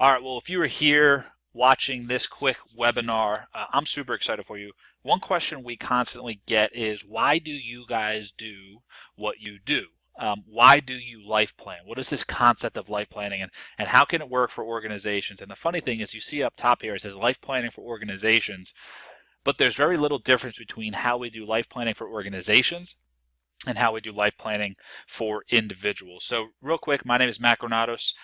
All right, well, if you were here watching this quick webinar, I'm super excited for you. One question we constantly get is, why do you guys do what you do? Why do you life plan? What is this concept of life planning, and how can it work for organizations? And the funny thing is, you see up top here, it says life planning for organizations, but there's very little difference between how we do life planning for organizations and how we do life planning for individuals. So real quick, my name is Matt Granados.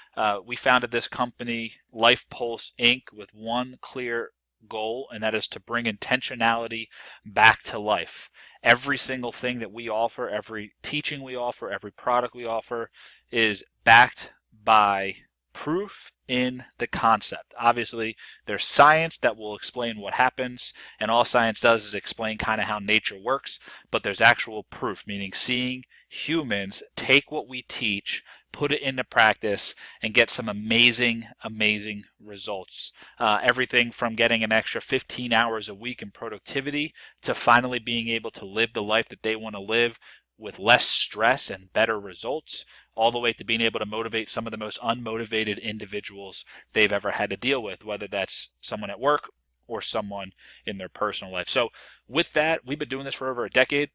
We founded this company, Life Pulse Inc., with one clear goal, and that is to bring intentionality back to life. Every single thing that we offer, every teaching we offer, every product we offer is backed by proof in the concept. Obviously, there's science that will explain what happens, and all science does is explain kind of how nature works, but there's actual proof, meaning seeing humans take what we teach, put it into practice, and get some amazing, amazing results. Everything from getting an extra 15 hours a week in productivity to finally being able to live the life that they want to live with less stress and better results, all the way to being able to motivate some of the most unmotivated individuals they've ever had to deal with, whether that's someone at work or someone in their personal life. So with that, we've been doing this for over a decade.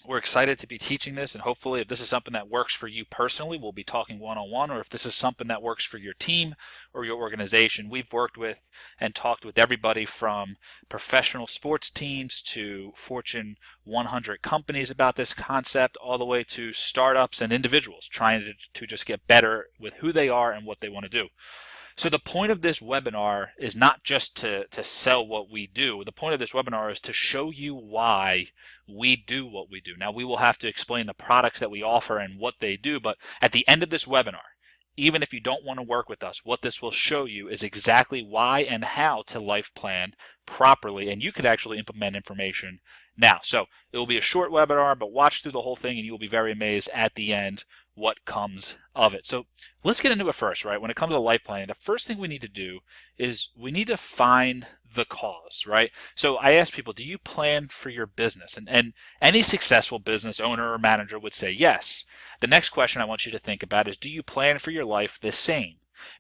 We're excited to be teaching this, and hopefully if this is something that works for you personally, we'll be talking one-on-one, or if this is something that works for your team or your organization. We've worked with and talked with everybody from professional sports teams to Fortune 100 companies about this concept, all the way to startups and individuals trying to just get better with who they are and what they want to do. So the point of this webinar is not just to sell what we do. The point of this webinar is to show you why we do what we do. Now, we will have to explain the products that we offer and what they do, but at the end of this webinar, even if you don't want to work with us, what this will show you is exactly why and how to life plan properly, and you could actually implement information now. So it will be a short webinar, but watch through the whole thing and you will be very amazed at the end what comes of it. So let's get into it first, right? When it comes to life planning, the first thing we need to do is we need to find the cause, right? So I ask people, do you plan for your business? And any successful business owner or manager would say yes. The next question I want you to think about is, do you plan for your life the same?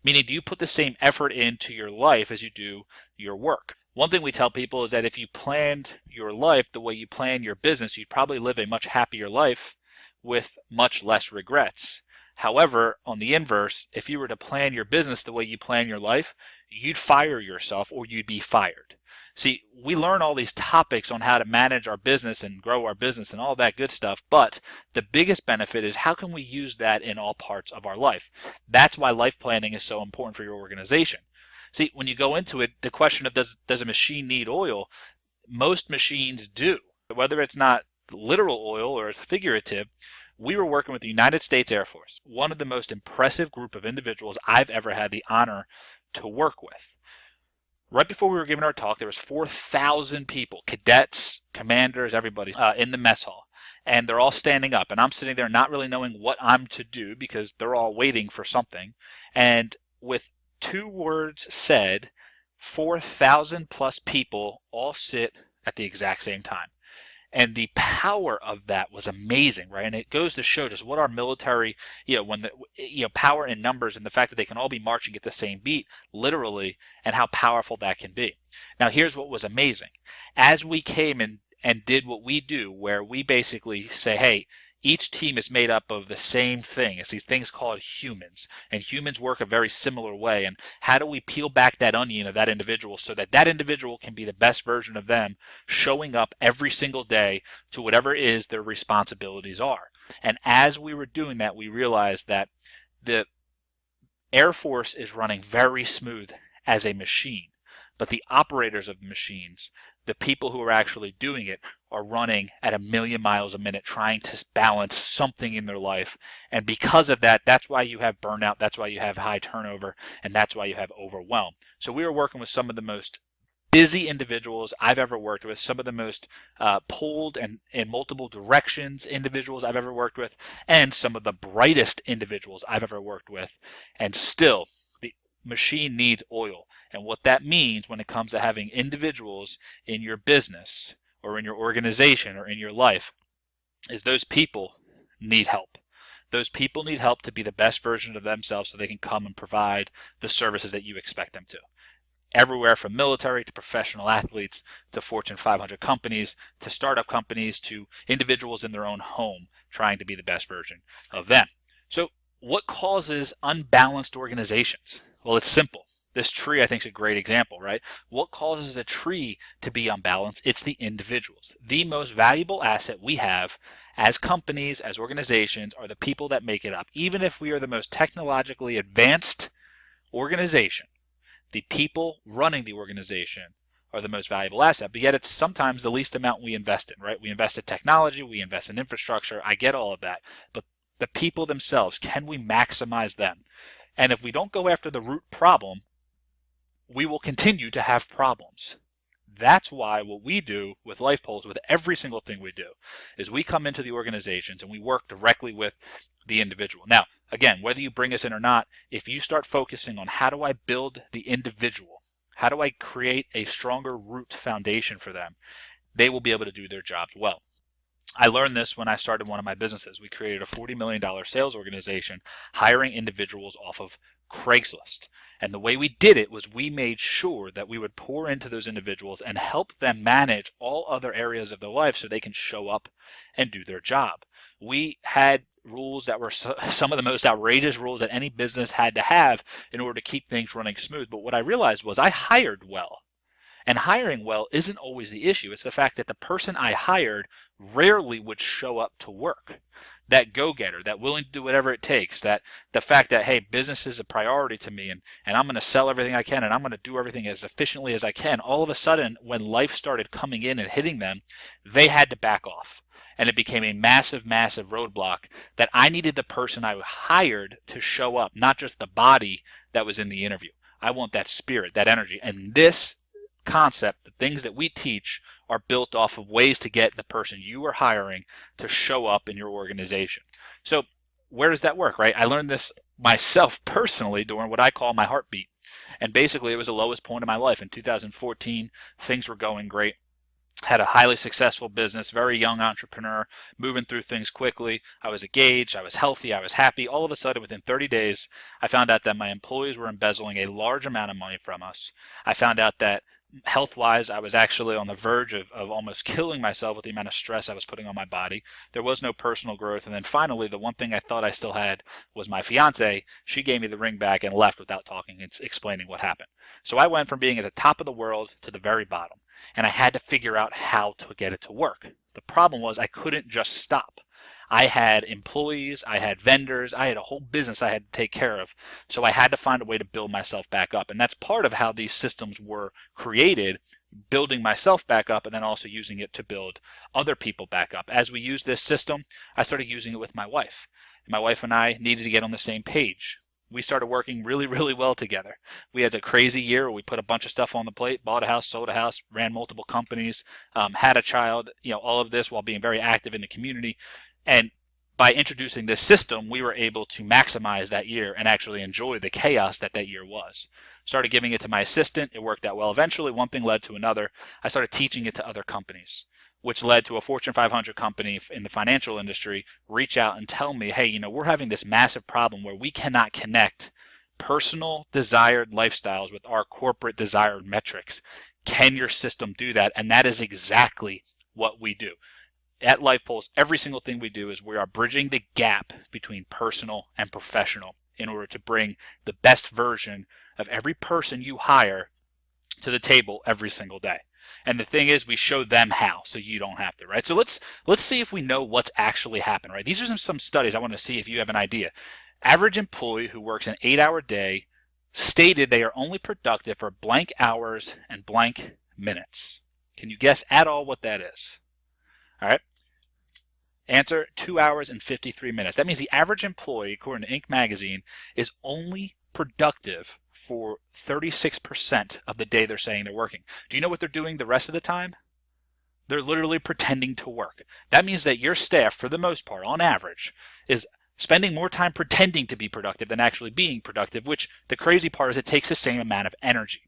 Meaning, do you put the same effort into your life as you do your work? One thing we tell people is that if you planned your life the way you plan your business, you'd probably live a much happier life with much less regrets. However, on the inverse, if you were to plan your business the way you plan your life, you'd fire yourself or you'd be fired. See, we learn all these topics on how to manage our business and grow our business and all that good stuff, but the biggest benefit is how can we use that in all parts of our life? That's why life planning is so important for your organization. See, when you go into it, the question of does a machine need oil? Most machines do. Whether it's not literal oil or it's figurative, we were working with the United States Air Force, one of the most impressive group of individuals I've ever had the honor to work with. Right before we were giving our talk, there was 4,000 people, cadets, commanders, everybody in the mess hall. And they're all standing up. And I'm sitting there not really knowing what I'm to do because they're all waiting for something. And with 2 words said, 4,000 plus people all sit at the exact same time. And the power of that was amazing, right? And it goes to show just what our military, when power in numbers and the fact that they can all be marching at the same beat, literally, and how powerful that can be. Now, here's what was amazing. As we came and did what we do, where we basically say, hey, each team is made up of the same thing. It's these things called humans, and humans work a very similar way. And how do we peel back that onion of that individual so that that individual can be the best version of them, showing up every single day to whatever it is their responsibilities are? And as we were doing that, we realized that the Air Force is running very smooth as a machine, but the operators of the machines, the people who are actually doing it, are running at 1,000,000 miles a minute trying to balance something in their life. And because of that, that's why you have burnout, that's why you have high turnover, and that's why you have overwhelm. So we were working with some of the most busy individuals I've ever worked with, some of the most pulled and in multiple directions individuals I've ever worked with, and some of the brightest individuals I've ever worked with. And still, the machine needs oil. And what that means when it comes to having individuals in your business or in your organization or in your life is those people need help. Those people need help to be the best version of themselves so they can come and provide the services that you expect them to. Everywhere from military to professional athletes to Fortune 500 companies to startup companies to individuals in their own home trying to be the best version of them. So what causes unbalanced organizations? Well, it's simple. This tree, I think, is a great example, right? What causes a tree to be unbalanced? It's the individuals. The most valuable asset we have as companies, as organizations, are the people that make it up. Even if we are the most technologically advanced organization, the people running the organization are the most valuable asset, but yet it's sometimes the least amount we invest in, right? We invest in technology, we invest in infrastructure, I get all of that, but the people themselves, can we maximize them? And if we don't go after the root problem, we will continue to have problems. That's why what we do with LifePulse, with every single thing we do, is we come into the organizations and we work directly with the individual. Now, again, whether you bring us in or not, if you start focusing on how do I build the individual, how do I create a stronger root foundation for them, they will be able to do their jobs well. I learned this when I started one of my businesses. We created a $40 million sales organization hiring individuals off of Craigslist. And the way we did it was we made sure that we would pour into those individuals and help them manage all other areas of their life so they can show up and do their job. We had rules that were some of the most outrageous rules that any business had to have in order to keep things running smooth. But what I realized was I hired well. And hiring well isn't always the issue. It's the fact that the person I hired rarely would show up to work. That go-getter, that willing to do whatever it takes, that the fact that, hey, business is a priority to me and I'm going to sell everything I can and I'm going to do everything as efficiently as I can. All of a sudden, when life started coming in and hitting them, they had to back off. And it became a massive, massive roadblock that I needed the person I hired to show up, not just the body that was in the interview. I want that spirit, that energy. And this concept, the things that we teach, are built off of ways to get the person you are hiring to show up in your organization. So where does that work, right? I learned this myself personally during what I call my heartbeat. And basically it was the lowest point in my life. In 2014, things were going great. Had a highly successful business, very young entrepreneur, moving through things quickly. I was engaged, I was healthy, I was happy. All of a sudden, within 30 days, I found out that my employees were embezzling a large amount of money from us. I found out that health-wise, I was actually on the verge of almost killing myself with the amount of stress I was putting on my body. There was no personal growth. And then finally, the one thing I thought I still had was my fiance. She gave me the ring back and left without talking and explaining what happened. So I went from being at the top of the world to the very bottom. And I had to figure out how to get it to work. The problem was I couldn't just stop. I had employees, I had vendors, I had a whole business I had to take care of. So I had to find a way to build myself back up. And that's part of how these systems were created, building myself back up and then also using it to build other people back up. As we used this system, I started using it with my wife. And my wife and I needed to get on the same page. We started working really, really well together. We had a crazy year where we put a bunch of stuff on the plate, bought a house, sold a house, ran multiple companies, had a child, all of this while being very active in the community. And by introducing this system, we were able to maximize that year and actually enjoy the chaos that year was. Started giving it to my assistant. It worked out well. Eventually, one thing led to another. I started teaching it to other companies, which led to a Fortune 500 company in the financial industry reach out and tell me, hey, we're having this massive problem where we cannot connect personal desired lifestyles with our corporate desired metrics. Can your system do that? And that is exactly what we do. At LifePulse, every single thing we do is we are bridging the gap between personal and professional in order to bring the best version of every person you hire to the table every single day. And the thing is, we show them how, so you don't have to, right? So let's see if we know what's actually happened, right? These are some studies I want to see if you have an idea. Average employee who works an 8-hour day stated they are only productive for blank hours and blank minutes. Can you guess at all what that is? All right. Answer, 2 hours and 53 minutes. That means the average employee, according to Inc. magazine, is only productive for 36% of the day they're saying they're working. Do you know what they're doing the rest of the time? They're literally pretending to work. That means that your staff, for the most part, on average, is spending more time pretending to be productive than actually being productive, which the crazy part is it takes the same amount of energy.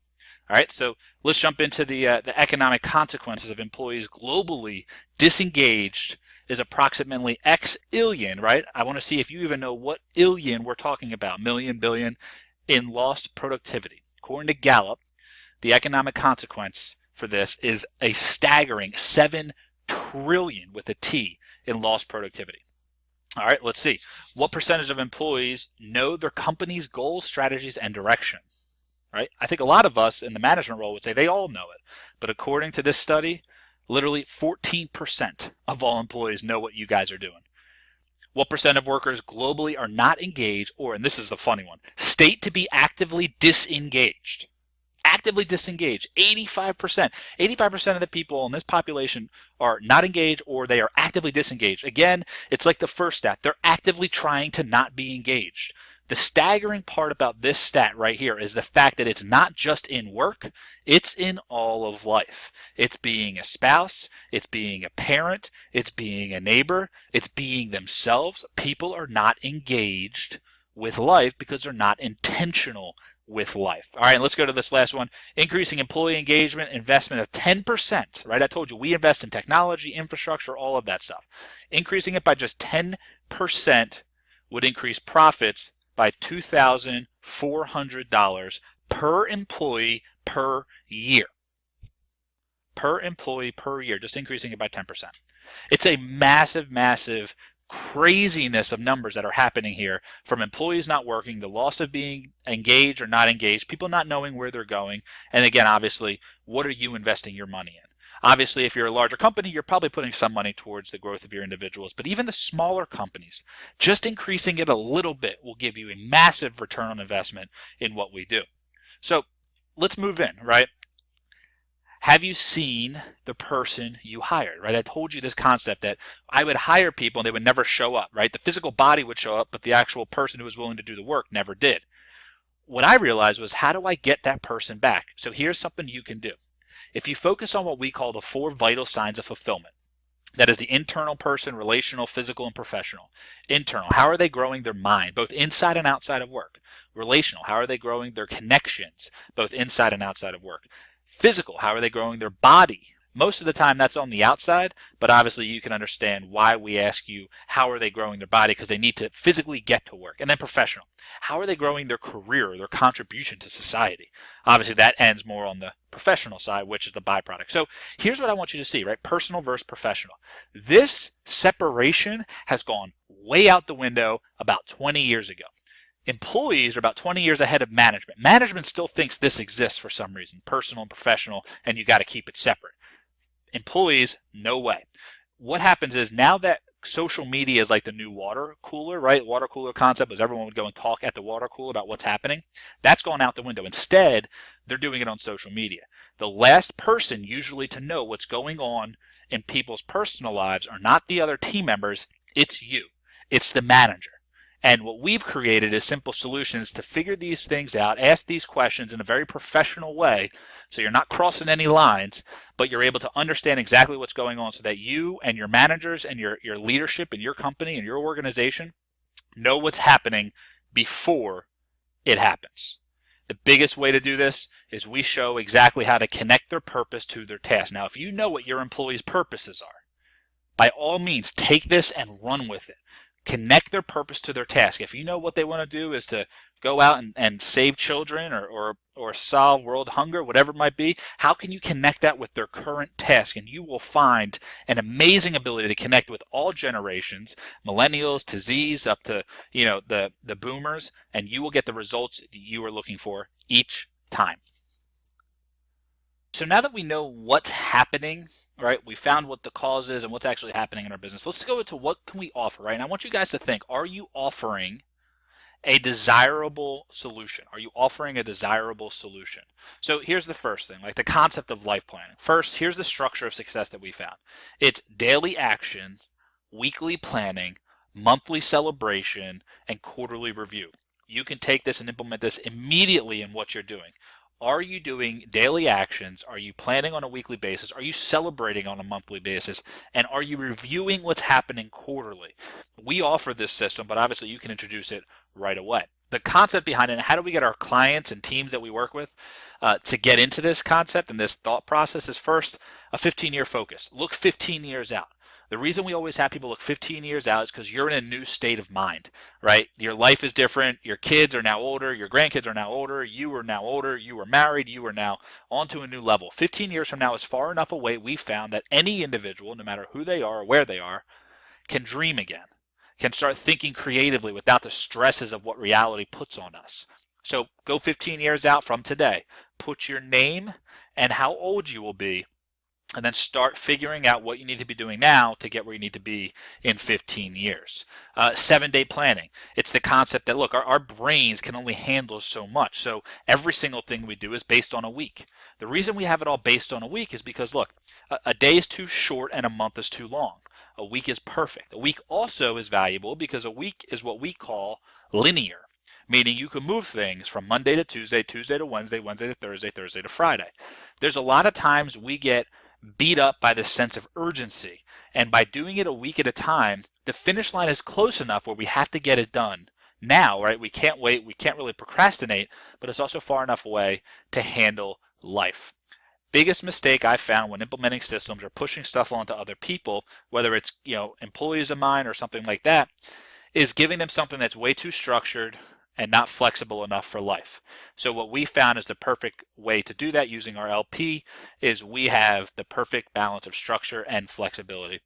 All right, so let's jump into the economic consequences of employees globally disengaged is approximately X illion, right? I want to see if you even know what illion we're talking about, million, billion, in lost productivity. According to Gallup, the economic consequence for this is a staggering 7 trillion with a T in lost productivity. All right, let's see. What percentage of employees know their company's goals, strategies, and direction? Right? I think a lot of us in the management role would say they all know it. But according to this study, literally 14% of all employees know what you guys are doing. What percent of workers globally are not engaged, or, and this is the funny one, state to be actively disengaged? Actively disengaged. 85%. 85% of the people in this population are not engaged or they are actively disengaged. Again, it's like the first stat. They're actively trying to not be engaged. The staggering part about this stat right here is the fact that it's not just in work, it's in all of life. It's being a spouse, it's being a parent, it's being a neighbor, it's being themselves. People are not engaged with life because they're not intentional with life. All right, let's go to this last one. Increasing employee engagement, investment of 10%, right? I told you we invest in technology, infrastructure, all of that stuff. Increasing it by just 10% would increase profits by $2,400 per employee per year. Per employee per year, just increasing it by 10%. It's a massive, massive craziness of numbers that are happening here, from employees not working, the loss of being engaged or not engaged, people not knowing where they're going, and again, obviously, what are you investing your money in? Obviously, if you're a larger company, you're probably putting some money towards the growth of your individuals, but even the smaller companies, just increasing it a little bit will give you a massive return on investment in what we do. So let's move in, right? Have you seen the person you hired, right? I told you this concept that I would hire people and they would never show up, right? The physical body would show up, but the actual person who was willing to do the work never did. What I realized was, how do I get that person back? So here's something you can do. If you focus on what we call the 4 vital signs of fulfillment, that is the internal person, relational, physical, and professional. Internal, how are they growing their mind, both inside and outside of work? Relational, how are they growing their connections, both inside and outside of work? Physical, how are they growing their body? Most of the time that's on the outside, but obviously you can understand why we ask you how are they growing their body, because they need to physically get to work. And then professional, how are they growing their career, their contribution to society? Obviously that ends more on the professional side, which is the byproduct. So here's what I want you to see, right? Personal versus professional. This separation has gone way out the window about 20 years ago. Employees are about 20 years ahead of management. Management still thinks this exists for some reason, personal and professional, and you got to keep it separate. Employees, no way. What happens is, now that social media is like the new water cooler, right? Water cooler concept was everyone would go and talk at the water cooler about what's happening. That's gone out the window. Instead, they're doing it on social media. The last person usually to know what's going on in people's personal lives are not the other team members, it's you. It's the manager. And what we've created is simple solutions to figure these things out, ask these questions in a very professional way, so you're not crossing any lines, but you're able to understand exactly what's going on, so that you and your managers and your leadership in your company and your organization know what's happening before it happens. The biggest way to do this is we show exactly how to connect their purpose to their task. Now, if you know what your employees' purposes are, by all means, take this and run with it. Connect their purpose to their task. If you know what they want to do is to go out and save children or solve world hunger, whatever it might be, how can you connect that with their current task? And you will find an amazing ability to connect with all generations, millennials to Zs, up to the boomers, and you will get the results that you are looking for each time. So now that we know what's happening, right, we found what the cause is and what's actually happening in our business, let's go into what can we offer, right? And I want you guys to think, are you offering a desirable solution? Are you offering a desirable solution? So here's the first thing, like the concept of life planning. First, here's the structure of success that we found. It's daily action, weekly planning, monthly celebration, and quarterly review. You can take this and implement this immediately in what you're doing. Are you doing daily actions? Are you planning on a weekly basis? Are you celebrating on a monthly basis? And are you reviewing what's happening quarterly? We offer this system, but obviously you can introduce it right away. The concept behind it, and how do we get our clients and teams that we work with to get into this concept and this thought process, is first a 15-year focus. Look 15 years out. The reason we always have people look 15 years out is because you're in a new state of mind, right? Your life is different. Your kids are now older. Your grandkids are now older. You are now older. You are married. You are now on to a new level. 15 years from now is far enough away, we found, that any individual, no matter who they are or where they are, can dream again, can start thinking creatively without the stresses of what reality puts on us. So go 15 years out from today, put your name and how old you will be, and then start figuring out what you need to be doing now to get where you need to be in 15 years. 7-day planning. It's the concept that, look, our brains can only handle so much. So every single thing we do is based on a week. The reason we have it all based on a week is because, look, a day is too short and a month is too long. A week is perfect. A week also is valuable because a week is what we call linear, meaning you can move things from Monday to Tuesday, Tuesday to Wednesday, Wednesday to Thursday, Thursday to Friday. There's a lot of times we get beat up by this sense of urgency, and by doing it a week at a time, the finish line is close enough where we have to get it done now, right? We can't wait, we can't really procrastinate, but it's also far enough away to handle life. Biggest mistake I found when implementing systems or pushing stuff onto other people, whether it's employees of mine or something like that, is giving them something that's way too structured and not flexible enough for life. So what we found is the perfect way to do that using our LP is we have the perfect balance of structure and flexibility.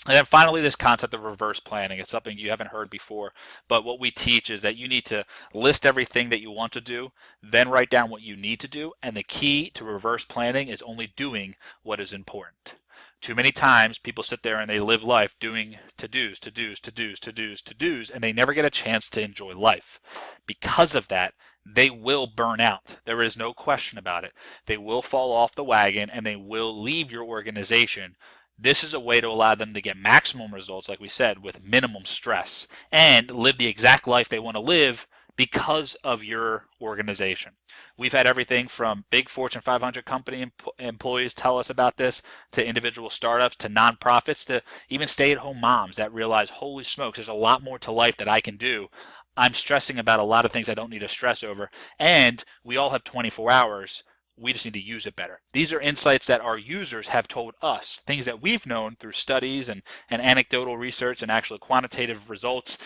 And then finally, this concept of reverse planning. It's something you haven't heard before, but what we teach is that you need to list everything that you want to do, then write down what you need to do, and the key to reverse planning is only doing what is important. Too many times people sit there and they live life doing to-dos, to-dos, to-dos, to-dos, to-dos, and they never get a chance to enjoy life. Because of that, they will burn out. There is no question about it. They will fall off the wagon and they will leave your organization. This is a way to allow them to get maximum results, like we said, with minimum stress and live the exact life they want to live because of your organization. We've had everything from big Fortune 500 company employees tell us about this, to individual startups, to nonprofits, to even stay-at-home moms that realize, holy smokes, there's a lot more to life that I can do. I'm stressing about a lot of things I don't need to stress over, and we all have 24 hours. We just need to use it better. These are insights that our users have told us, things that we've known through studies and anecdotal research and actual quantitative results.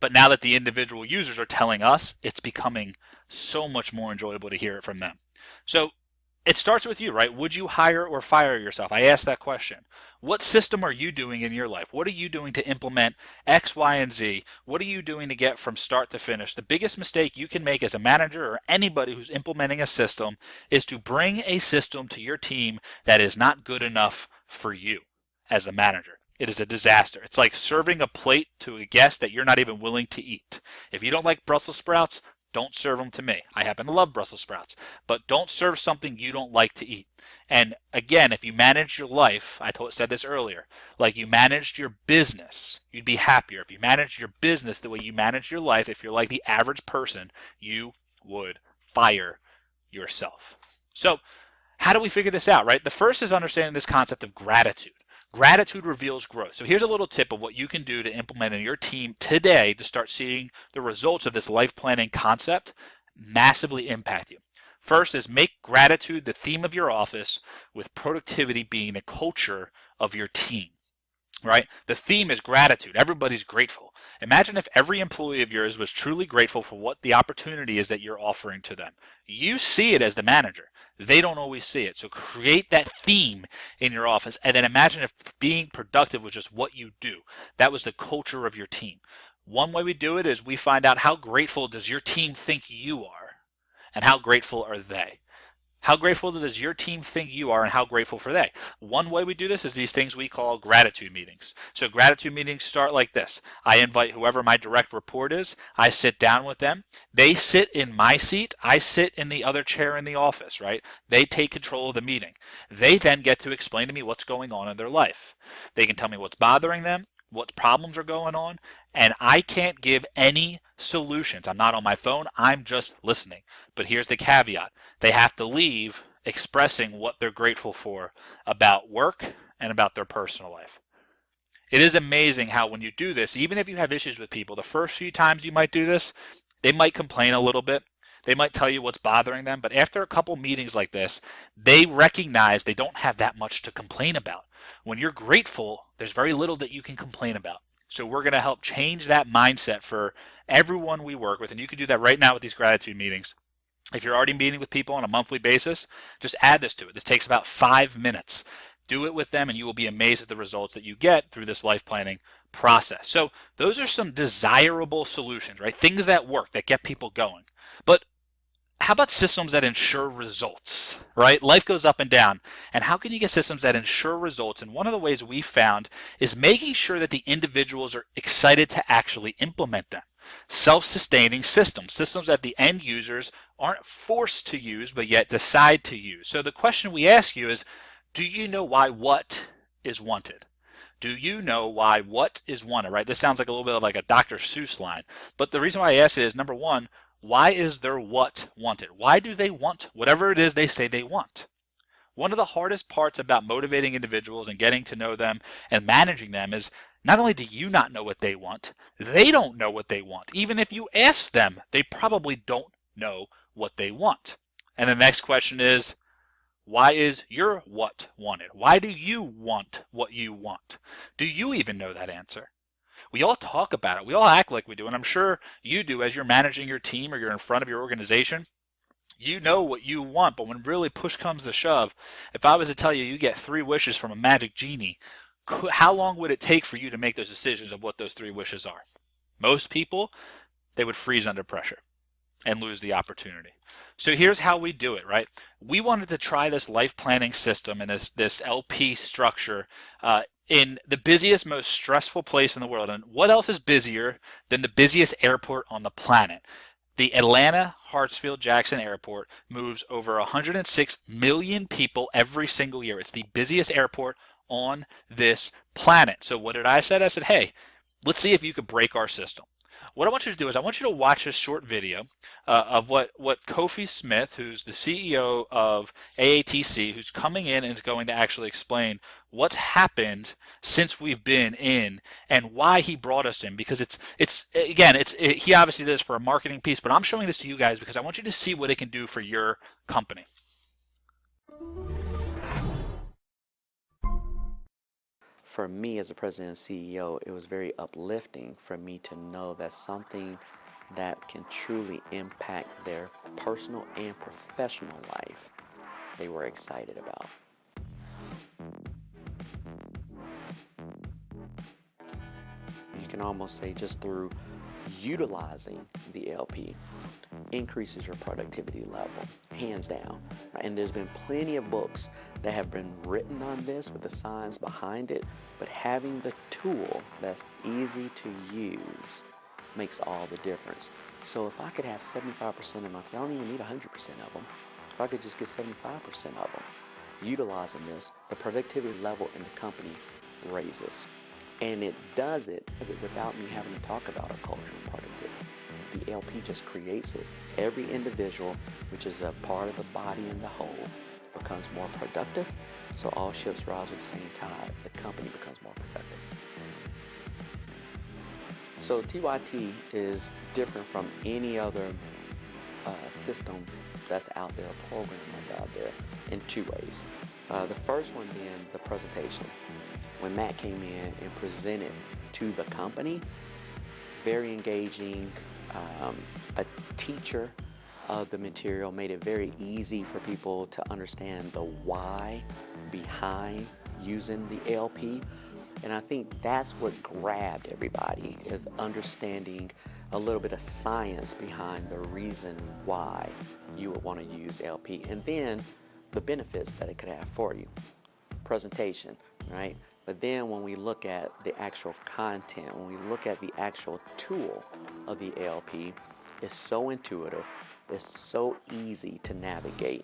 But now that the individual users are telling us, it's becoming so much more enjoyable to hear it from them. So it starts with you, right? Would you hire or fire yourself? I asked that question. What system are you doing in your life? What are you doing to implement X, Y, and Z? What are you doing to get from start to finish? The biggest mistake you can make as a manager or anybody who's implementing a system is to bring a system to your team that is not good enough for you as a manager. It is a disaster. It's like serving a plate to a guest that you're not even willing to eat. If you don't like Brussels sprouts, don't serve them to me. I happen to love Brussels sprouts, but don't serve something you don't like to eat. And again, if you manage your life, said this earlier, like you managed your business, you'd be happier. If you managed your business the way you manage your life, if you're like the average person, you would fire yourself. So how do we figure this out, right? The first is understanding this concept of gratitude. Gratitude reveals growth. So here's a little tip of what you can do to implement in your team today to start seeing the results of this life planning concept massively impact you. First is make gratitude the theme of your office, with productivity being the culture of your team. Right? The theme is gratitude. Everybody's grateful. Imagine if every employee of yours was truly grateful for what the opportunity is that you're offering to them. You see it as the manager. They don't always see it. So create that theme in your office, and then imagine if being productive was just what you do. That was the culture of your team. One way we do it is we find out, how grateful does your team think you are, and how grateful are they? How grateful does your team think you are, and how grateful for they? One way we do this is these things we call gratitude meetings. So gratitude meetings start like this. I invite whoever my direct report is. I sit down with them. They sit in my seat. I sit in the other chair in the office, right? They take control of the meeting. They then get to explain to me what's going on in their life. They can tell me what's bothering them, what problems are going on, and I can't give any solutions. I'm not on my phone. I'm just listening. But here's the caveat. They have to leave expressing what they're grateful for about work and about their personal life. It is amazing how when you do this, even if you have issues with people, the first few times you might do this, they might complain a little bit. They might tell you what's bothering them, but after a couple meetings like this, they recognize they don't have that much to complain about. When you're grateful, there's very little that you can complain about. So we're going to help change that mindset for everyone we work with. And you can do that right now with these gratitude meetings. If you're already meeting with people on a monthly basis, just add this to it. This takes about 5 minutes. Do it with them and you will be amazed at the results that you get through this life planning process. So those are some desirable solutions, right? Things that work, that get people going. But how about systems that ensure results, right? Life goes up and down. And how can you get systems that ensure results? And one of the ways we found is making sure that the individuals are excited to actually implement them. Self-sustaining systems, systems that the end users aren't forced to use, but yet decide to use. So the question we ask you is, do you know why what is wanted? Do you know why what is wanted, right? This sounds like a little bit of like a Dr. Seuss line. But the reason why I ask it is, number one, why is their what wanted? Why do they want whatever it is they say they want? One of the hardest parts about motivating individuals and getting to know them and managing them is not only do you not know what they want, they don't know what they want. Even if you ask them, they probably don't know what they want. And the next question is, why is your what wanted? Why do you want what you want? Do you even know that answer? We all talk about it. We all act like we do. And I'm sure you do as you're managing your team or you're in front of your organization. You know what you want, but when really push comes to shove, if I was to tell you you get 3 wishes from a magic genie, how long would it take for you to make those decisions of what those 3 wishes are? Most people, they would freeze under pressure and lose the opportunity. So here's how we do it, right? We wanted to try this life planning system and this LP structure in the busiest, most stressful place in the world. And what else is busier than the busiest airport on the planet? The Atlanta Hartsfield-Jackson Airport moves over 106 million people every single year. It's the busiest airport on this planet. So what did I say? I said, hey, let's see if you could break our system. What I want you to do is I want you to watch a short video of what Kofi Smith, who's the CEO of AATC, who's coming in and is going to actually explain what's happened since we've been in and why he brought us in. Because he obviously did this for a marketing piece, but I'm showing this to you guys because I want you to see what it can do for your company. For me as a president and CEO, it was very uplifting for me to know that something that can truly impact their personal and professional life, they were excited about. You can almost say just through utilizing the LP increases your productivity level, hands down. And there's been plenty of books that have been written on this with the science behind it, but having the tool that's easy to use makes all the difference. So if I could have 75% of my, I don't even need 100% of them. If I could just get 75% of them utilizing this, the productivity level in the company raises. And it does it without me having to talk about a culture of productivity. The LP just creates it. Every individual, which is a part of the body and the whole, becomes more productive. So all ships rise at the same tide. The company becomes more productive. So TYT is different from any other system that's out there, a program that's out there, in 2 ways. The first one being the presentation. When Matt came in and presented to the company, very engaging, a teacher of the material, made it very easy for people to understand the why behind using the LP. And I think that's what grabbed everybody, is understanding a little bit of science behind the reason why you would want to use LP, and then the benefits that it could have for you. Presentation, right? But then when we look at the actual content, when we look at the actual tool of the LP, it's so intuitive, it's so easy to navigate.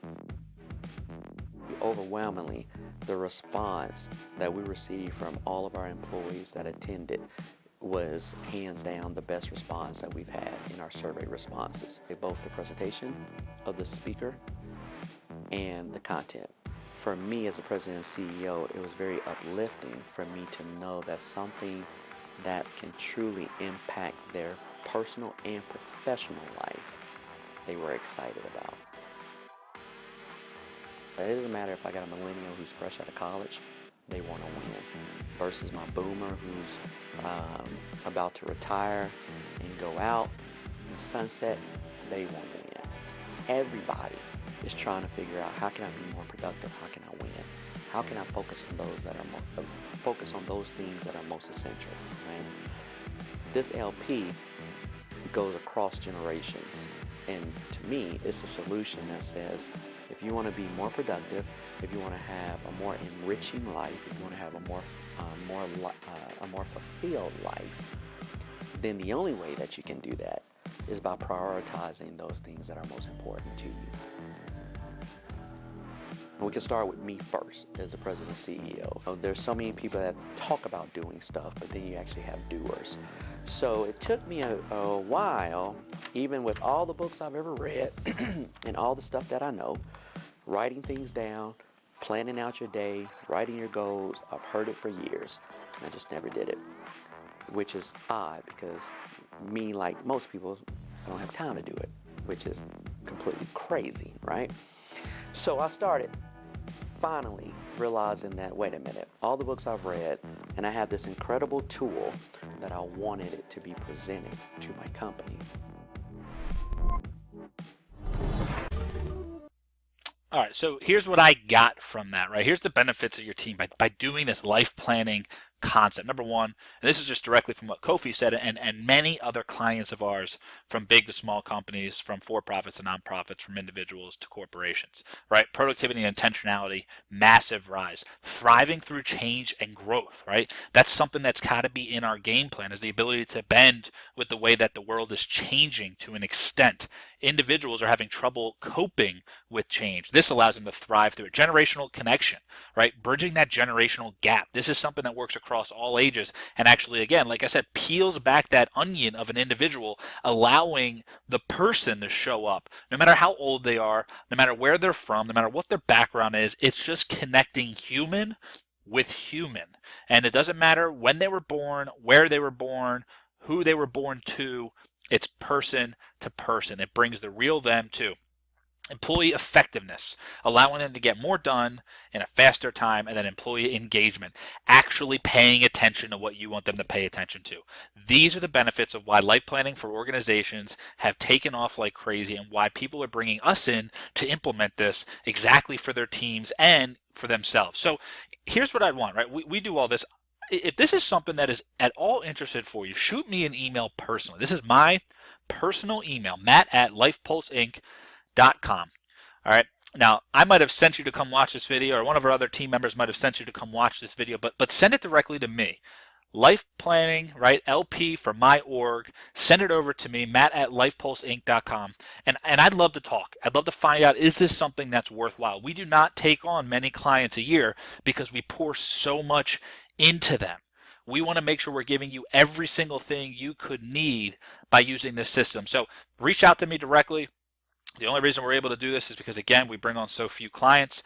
Overwhelmingly, the response that we received from all of our employees that attended was hands down the best response that we've had in our survey responses. Both the presentation of the speaker and the content. For me as a president and CEO, it was very uplifting for me to know that something that can truly impact their personal and professional life, they were excited about. It doesn't matter if I got a millennial who's fresh out of college they want to win. Versus my boomer who's about to retire and go out in the sunset, they want to win. Everybody is trying to figure out, how can I be more productive? How can I win? How can I focus on those things that are most essential? And this LP goes across generations, and to me, it's a solution that says, if you want to be more productive, if you want to have a more enriching life, if you want to have a more fulfilled life, then the only way that you can do that is by prioritizing those things that are most important to you. And we can start with me first as the president and CEO. There's so many people that talk about doing stuff, but then you actually have doers. So it took me a while, even with all the books I've ever read and all the stuff that I know, writing things down, planning out your day, writing your goals. I've heard it for years, and I just never did it, which is odd because me, like most people, I don't have time to do it, which is completely crazy, right? So I started finally realizing that, wait a minute, all the books I've read, and I have this incredible tool that I wanted it to be presented to my company. All right, so here's what I got from that, right? Here's the benefits of your team by doing this life planning concept. Number one, and this is just directly from what Kofi said, and many other clients of ours, from big to small companies, from for-profits to nonprofits, from individuals to corporations, right? Productivity and intentionality, massive rise. Thriving through change and growth, right? That's something that's got to be in our game plan, is the ability to bend with the way that the world is changing to an extent. Individuals are having trouble coping with change. This allows them to thrive through a generational connection, right? Bridging that generational gap. This is something that works across all ages, and actually, again, like I said, peels back that onion of an individual, allowing the person to show up, no matter how old they are, no matter where they're from, no matter what their background is. It's just connecting human with human, and it doesn't matter when they were born, where they were born, who they were born to. It's person to person. It brings the real them too. Employee effectiveness, allowing them to get more done in a faster time, and then employee engagement, actually paying attention to what you want them to pay attention to. These are the benefits of why life planning for organizations have taken off like crazy, and why people are bringing us in to implement this exactly for their teams and for themselves. So here's what I'd want, right? We do all this. If this is something that is at all interested for you, shoot me an email personally. This is my personal email, matt@lifepulseinc.com. All right. Now, I might have sent you to come watch this video, or one of our other team members might have sent you to come watch this video, but send it directly to me. Life planning, right? LP for my org. Send it over to me, matt@lifepulseinc.com. And I'd love to talk. I'd love to find out, is this something that's worthwhile? We do not take on many clients a year because we pour so much into them. We want to make sure we're giving you every single thing you could need by using this system. So reach out to me directly. The only reason we're able to do this is because, again, we bring on so few clients.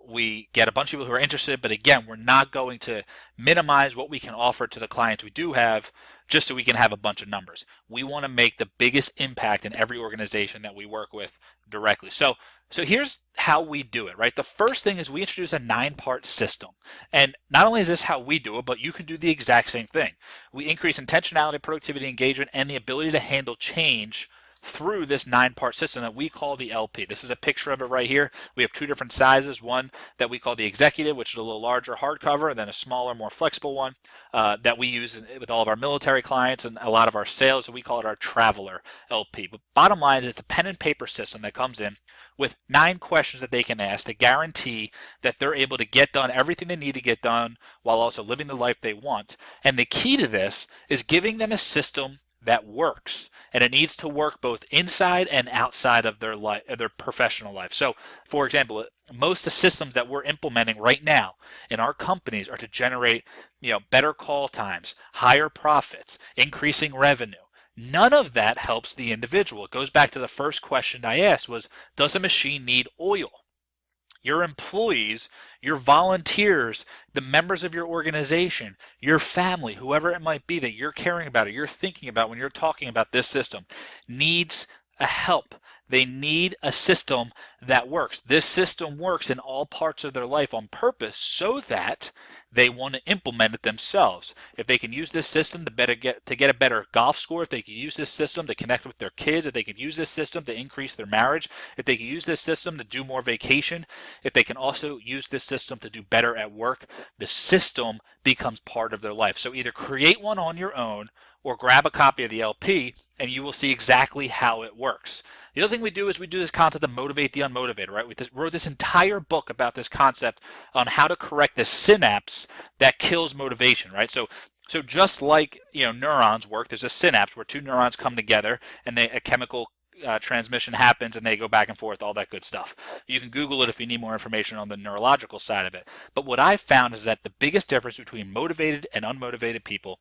We get a bunch of people who are interested, but again, we're not going to minimize what we can offer to the clients we do have just so we can have a bunch of numbers. We want to make the biggest impact in every organization that we work with directly. So here's how we do it, right? The first thing is we introduce a 9-part system. And not only is this how we do it, but you can do the exact same thing. We increase intentionality, productivity, engagement, and the ability to handle change through this 9-part system that we call the LP. This is a picture of it right here. We have 2 different sizes, one that we call the executive, which is a little larger hardcover, and then a smaller, more flexible one that we use with all of our military clients and a lot of our sales. So we call it our traveler LP. But bottom line is, it's a pen and paper system that comes in with 9 questions that they can ask to guarantee that they're able to get done everything they need to get done while also living the life they want. And the key to this is giving them a system that works, and it needs to work both inside and outside of their life, their professional life. So, for example, most of the systems that we're implementing right now in our companies are to generate, better call times, higher profits, increasing revenue. None of that helps the individual. It goes back to the first question I asked was, does a machine need oil? Your employees, your volunteers, the members of your organization, your family, whoever it might be that you're caring about or you're thinking about when you're talking about this system, needs a help. They need a system that works. This system works in all parts of their life on purpose so that they want to implement it themselves. If they can use this system to get a better golf score, if they can use this system to connect with their kids, if they can use this system to increase their marriage, if they can use this system to do more vacation, if they can also use this system to do better at work, the system becomes part of their life. So either create one on your own or grab a copy of the LP and you will see exactly how it works. The other thing we do is we do this concept of motivate the unmotivated, right? We wrote this entire book about this concept on how to correct the synapse that kills motivation, right? So just like neurons work, there's a synapse where two neurons come together and a chemical transmission happens and they go back and forth, all that good stuff. You can Google it if you need more information on the neurological side of it. But what I've found is that the biggest difference between motivated and unmotivated people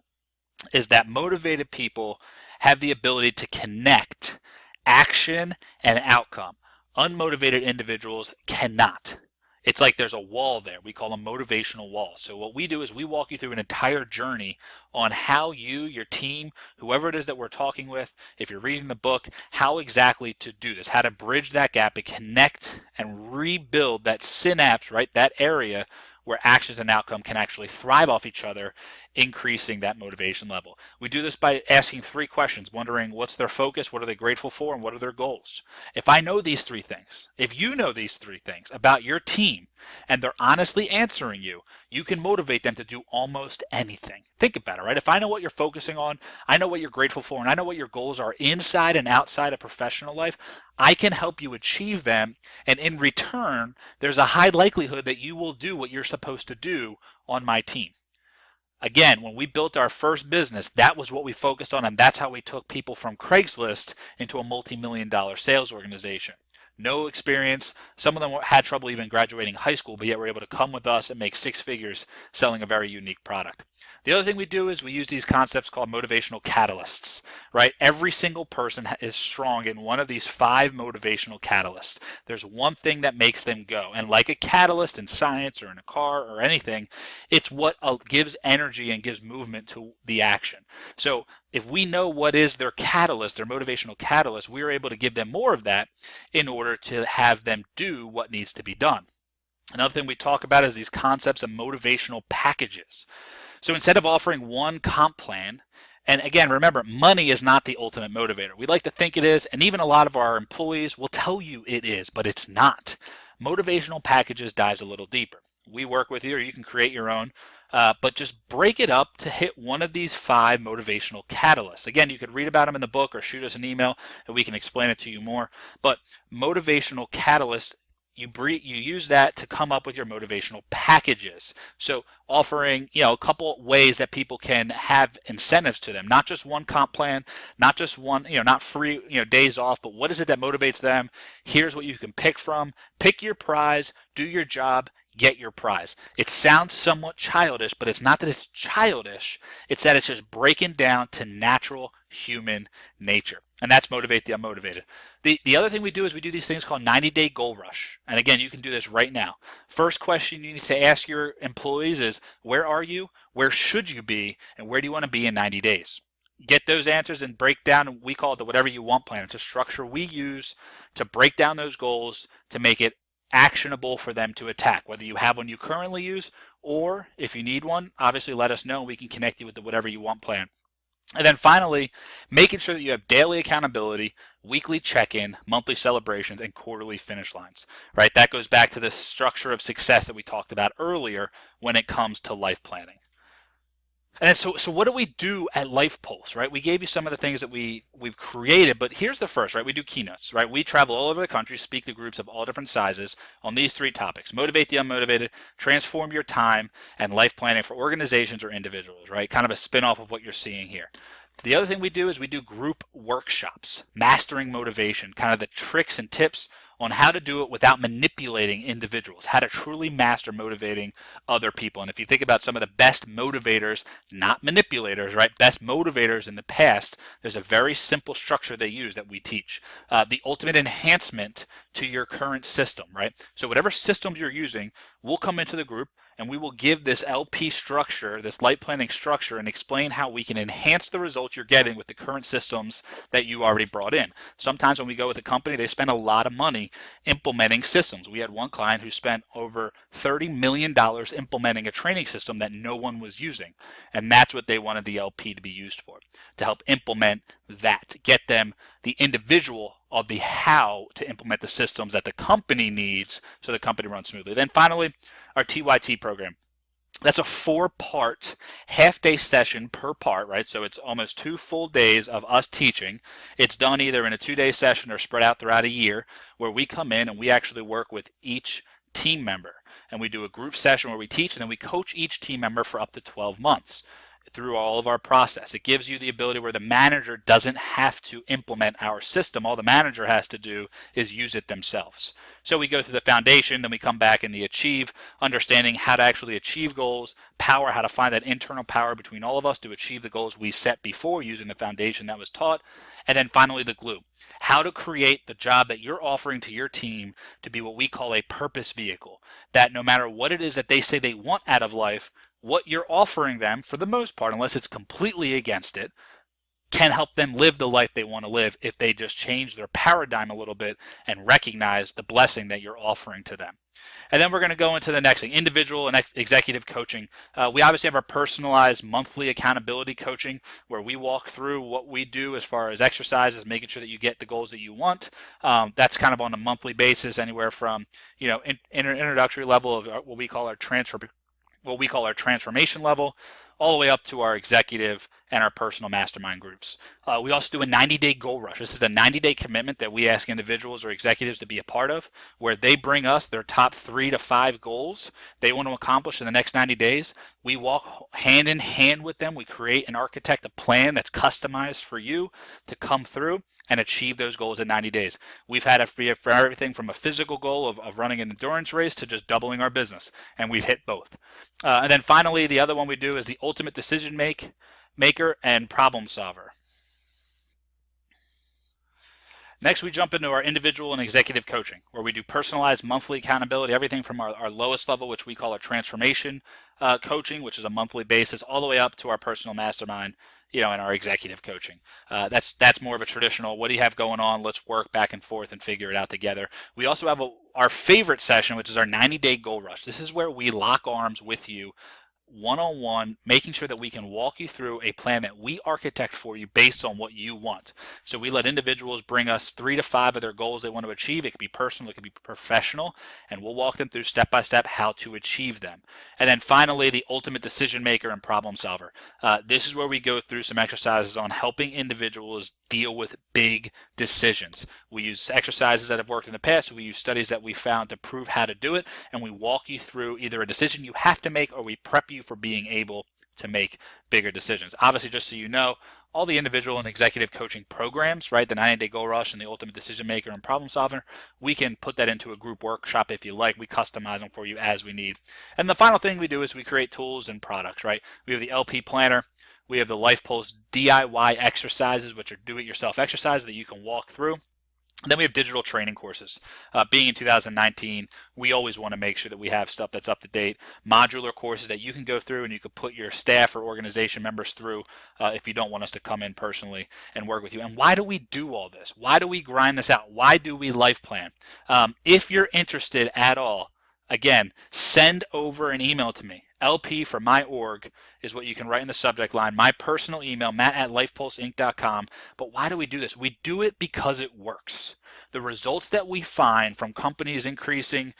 is that motivated people have the ability to connect action and outcome. Unmotivated individuals cannot. It's like there's a wall there. We call them motivational walls. So what we do is we walk you through an entire journey on how you, your team, whoever it is that we're talking with, if you're reading the book, how exactly to do this, how to bridge that gap and connect and rebuild that synapse, right? That area where actions and outcome can actually thrive off each other, increasing that motivation level. We do this by asking 3 questions, wondering what's their focus, what are they grateful for, and what are their goals. If I know these 3 things, if you know these 3 things about your team, and they're honestly answering you, you can motivate them to do almost anything. Think about it, right? If I know what you're focusing on, I know what you're grateful for, and I know what your goals are inside and outside of professional life, I can help you achieve them, and in return, there's a high likelihood that you will do what you're supposed to do on my team. Again, when we built our first business, that was what we focused on, and that's how we took people from Craigslist into a multi-million-dollar sales organization. No experience. Some of them had trouble even graduating high school, but yet were able to come with us and make 6 figures selling a very unique product. The other thing we do is we use these concepts called motivational catalysts, right? Every single person is strong in one of these 5 motivational catalysts. There's one thing that makes them go. And like a catalyst in science or in a car or anything, it's what gives energy and gives movement to the action. So if we know what is their catalyst, their motivational catalyst, we're able to give them more of that in order to have them do what needs to be done. Another thing we talk about is these concepts of motivational packages. So instead of offering one comp plan, and again, remember, money is not the ultimate motivator. We like to think it is, and even a lot of our employees will tell you it is, but it's not. Motivational packages dives a little deeper. We work with you, or you can create your own, but just break it up to hit one of these 5 motivational catalysts. Again, you could read about them in the book or shoot us an email and we can explain it to you more. But motivational catalyst, you use that to come up with your motivational packages. So offering, a couple ways that people can have incentives to them, not just one comp plan, not just one, not free, days off, but what is it that motivates them? Here's what you can pick from. Pick your prize, do your job, get your prize. It sounds somewhat childish, but it's not that it's childish. It's that it's just breaking down to natural human nature. And that's motivate the unmotivated. The other thing we do is we do these things called 90-day goal rush. And again, you can do this right now. First question you need to ask your employees is, where are you? Where should you be? And where do you want to be in 90 days? Get those answers and break down, we call it the whatever you want plan. It's a structure we use to break down those goals to make it actionable for them to attack, whether you have one you currently use, or if you need one, obviously let us know and we can connect you with the whatever you want plan. And then finally, making sure that you have daily accountability, weekly check-in, monthly celebrations, and quarterly finish lines, right? That goes back to the structure of success that we talked about earlier when it comes to life planning. And so what do we do at Life Pulse, right? We gave you some of the things that we've created, but here's the first, right? We do keynotes, right? We travel all over the country, speak to groups of all different sizes on these 3 topics: motivate the unmotivated, transform your time, and life planning for organizations or individuals, right? Kind of a spin-off of what you're seeing here. The other thing we do is we do group workshops, mastering motivation, kind of the tricks and tips on how to do it without manipulating individuals, how to truly master motivating other people. And if you think about some of the best motivators, not manipulators, right? Best motivators in the past, there's a very simple structure they use that we teach. The ultimate enhancement to your current system, right? So whatever system you're using, we'll come into the group and we will give this LP structure, this life planning structure, and explain how we can enhance the results you're getting with the current systems that you already brought in. Sometimes when we go with a company, they spend a lot of money implementing systems. We had one client who spent over $30 million implementing a training system that no one was using, and that's what they wanted the LP to be used for, to help implement that, get them the individual of the how to implement the systems that the company needs so the company runs smoothly. Then finally, our TYT program. That's a 4-part half-day session per part, right? So it's almost 2 full days of us teaching. It's done either in a 2-day session or spread out throughout a year, where we come in and we actually work with each team member. And we do a group session where we teach, and then we coach each team member for up to 12 months through all of our process. It gives you the ability where the manager doesn't have to implement our system. All the manager has to do is use it themselves. So we go through the foundation, then we come back in the achieve, understanding how to actually achieve goals, power, how to find that internal power between all of us to achieve the goals we set before using the foundation that was taught. And then finally, the glue, how to create the job that you're offering to your team to be what we call a purpose vehicle, that no matter what it is that they say they want out of life, what you're offering them, for the most part, unless it's completely against it, can help them live the life they want to live if they just change their paradigm a little bit and recognize the blessing that you're offering to them. And then we're going to go into the next thing, individual and executive coaching. We obviously have our personalized monthly accountability coaching, where we walk through what we do as far as exercises, making sure that you get the goals that you want. That's kind of on a monthly basis, anywhere from introductory level of what we call our transformation level, all the way up to our executive and our personal mastermind groups. We also do a 90-day goal rush. This is a 90-day commitment that we ask individuals or executives to be a part of, where they bring us their top 3 to 5 goals they want to accomplish in the next 90 days. We walk hand in hand with them. We create and architect a plan that's customized for you to come through and achieve those goals in 90 days. We've had for everything from a physical goal of running an endurance race to just doubling our business, and we've hit both. And then finally, the other one we do is the ultimate decision maker and problem solver. Next, we jump into our individual and executive coaching, where we do personalized monthly accountability, everything from our lowest level, which we call our transformation coaching, which is a monthly basis, all the way up to our personal mastermind, and our executive coaching. That's more of a traditional, what do you have going on? Let's work back and forth and figure it out together. We also have our favorite session, which is our 90-day goal rush. This is where we lock arms with you one-on-one, making sure that we can walk you through a plan that we architect for you based on what you want. So we let individuals bring us 3 to 5 of their goals they want to achieve. It could be personal, it could be professional, and we'll walk them through step-by-step how to achieve them. And then finally, the ultimate decision maker and problem solver. This is where we go through some exercises on helping individuals deal with big decisions. We use exercises that have worked in the past, we use studies that we found to prove how to do it, and we walk you through either a decision you have to make, or we prep you for being able to make bigger decisions. Obviously, just so you know, all the individual and executive coaching programs, right, the 90-day goal rush and the ultimate decision maker and problem solver, we can put that into a group workshop if you like. We customize them for you as we need. And the final thing we do is we create tools and products, right? We have the LP planner. We have the LifePulse DIY exercises, which are do-it-yourself exercises that you can walk through. And then we have digital training courses. Being in 2019, we always want to make sure that we have stuff that's up to date. Modular courses that you can go through and you can put your staff or organization members through if you don't want us to come in personally and work with you. And why do we do all this? Why do we grind this out? Why do we life plan? If you're interested at all, again, send over an email to me. LP for my org is what you can write in the subject line. My personal email, matt@lifepulseinc.com. But why do we do this? We do it because it works. The results that we find from companies increasing,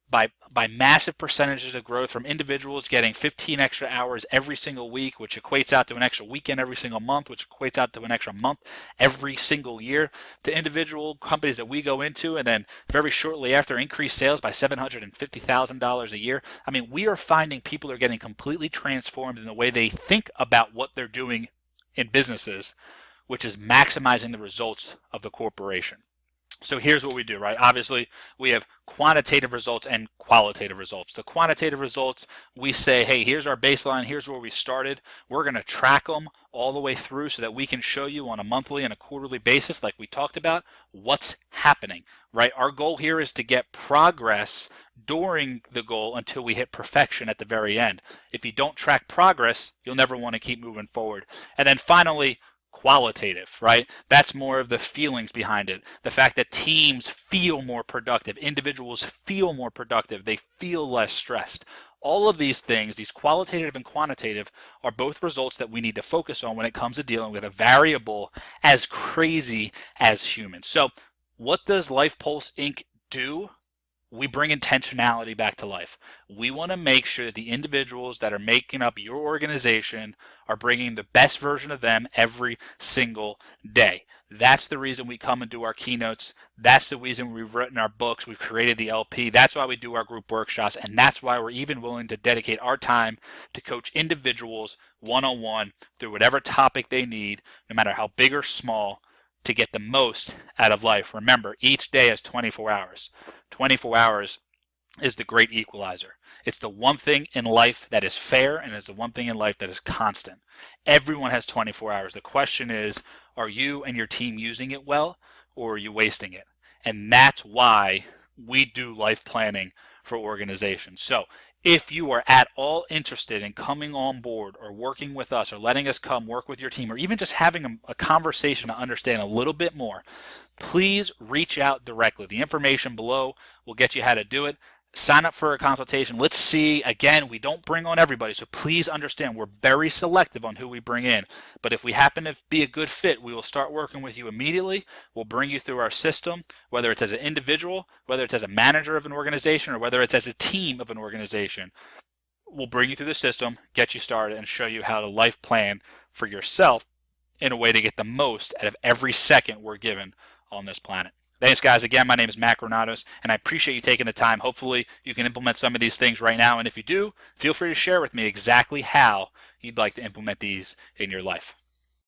by massive percentages of growth, from individuals getting 15 extra hours every single week, which equates out to an extra weekend every single month, which equates out to an extra month every single year, to individual companies that we go into and then very shortly after increase sales by $750,000 a year. I mean, we are finding people are getting completely transformed in the way they think about what they're doing in businesses, which is maximizing the results of the corporation. So here's what we do, right? Obviously, we have quantitative results and qualitative results. The quantitative results, we say, hey, here's our baseline, here's where we started. We're going to track them all the way through so that we can show you on a monthly and a quarterly basis, like we talked about, what's happening, right? Our goal here is to get progress during the goal until we hit perfection at the very end. If you don't track progress, you'll never want to keep moving forward. And then finally, qualitative, right? That's more of the feelings behind it. The fact that teams feel more productive, individuals feel more productive, they feel less stressed. All of these things, these qualitative and quantitative, are both results that we need to focus on when it comes to dealing with a variable as crazy as humans. So, what does Life Pulse Inc. do? We bring intentionality back to life. We want to make sure that the individuals that are making up your organization are bringing the best version of them every single day. That's the reason we come and do our keynotes. That's the reason we've written our books. We've created the LP. That's why we do our group workshops. And that's why we're even willing to dedicate our time to coach individuals one-on-one through whatever topic they need, no matter how big or small, to get the most out of life. Remember, each day has 24 hours. 24 hours is the great equalizer. It's the one thing in life that is fair, and it's the one thing in life that is constant. Everyone has 24 hours. The question is, are you and your team using it well, or are you wasting it? And that's why we do life planning for organizations. So if you are at all interested in coming on board or working with us or letting us come work with your team or even just having a conversation to understand a little bit more, please reach out directly. The information below will get you how to do it. Sign up for a consultation. Let's see. Again, we don't bring on everybody, so please understand we're very selective on who we bring in. But if we happen to be a good fit, we will start working with you immediately. We'll bring you through our system, whether it's as an individual, whether it's as a manager of an organization, or whether it's as a team of an organization. We'll bring you through the system, get you started, and show you how to life plan for yourself in a way to get the most out of every second we're given on this planet. Thanks, guys. Again, my name is Mac Granados, and I appreciate you taking the time. Hopefully, you can implement some of these things right now. And if you do, feel free to share with me exactly how you'd like to implement these in your life.